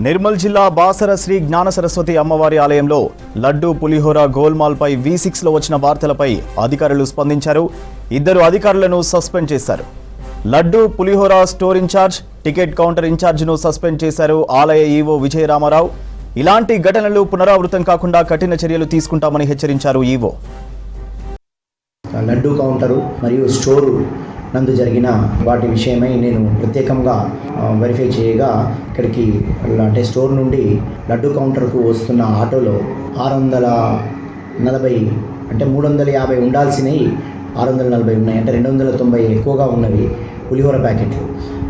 నిర్మల్ జిల్లా బాసర శ్రీ జ్ఞాన సరస్వతి అమ్మవారి ఆలయంలో లడ్డు పులిహోర గోల్మాల్పై V6లో వచ్చిన వార్తలపై అధికారులు స్పందించారు. 2 అధికారులను సస్పెండ్ చేశారు. Laddu pulihora store in-charge, ticket counter ఇన్ఛార్జ్ను సస్పెండ్ చేశారు ఆలయ ఈవో విజయరామారావు. ఇలాంటి ఘటనలు పునరావృతం కాకుండా కఠిన చర్యలు తీసుకుంటామని హెచ్చరించారు ఈవో. లడ్డు కౌంటరు మరియు స్టోరు నందు జరిగిన వాటి విషయమై నేను ప్రత్యేకంగా వెరిఫై చేయగా ఇక్కడికి అంటే స్టోర్ నుండి లడ్డు కౌంటర్కు వస్తున్న ఆటోలో 640 అంటే 350 ఉండాల్సినవి 640 ఉన్నాయి, అంటే 290 ఎక్కువగా ఉన్నవి పులిహోర ప్యాకెట్లు.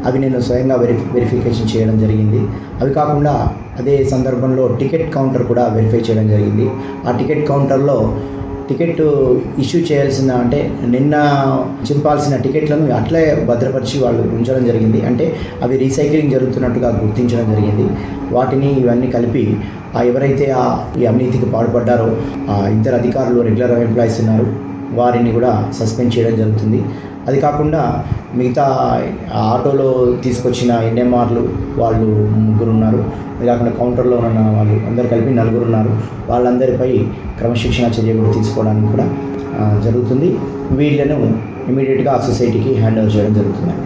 అవి నేను స్వయంగా వెరిఫికేషన్ చేయడం జరిగింది. అవి కాకుండా అదే సందర్భంలో టికెట్ కౌంటర్ కూడా వెరిఫై చేయడం జరిగింది. ఆ టికెట్ కౌంటర్లో టికెట్ ఇష్యూ చేయాల్సిన అంటే నిన్న చింపాల్సిన టికెట్లను అట్లే భద్రపరిచి వాళ్ళు ఉంచడం జరిగింది. అంటే అవి రీసైక్లింగ్ జరుగుతున్నట్టుగా గుర్తించడం జరిగింది. వాటిని ఇవన్నీ కలిపి ఎవరైతే ఈ అవినీతికి పాల్పడ్డారో 2 అధికారులు రెగ్యులర్ ఎంప్లాయీస్ ఉన్నారు, వారిని కూడా సస్పెండ్ చేయడం జరుగుతుంది. అది కాకుండా మిగతా ఆటోలో తీసుకొచ్చిన NMRలు వాళ్ళు 3 ఉన్నారు. అది కాకుండా కౌంటర్లో ఉన్న వాళ్ళు అందరు కలిపి 4 ఉన్నారు. వాళ్ళందరిపై క్రమశిక్షణ చర్య కూడా తీసుకోవడానికి కూడా జరుగుతుంది. వీళ్ళను ఇమీడియట్గా సొసైటీకి హ్యాండ్ ఓవర్ చేయడం జరుగుతుంది.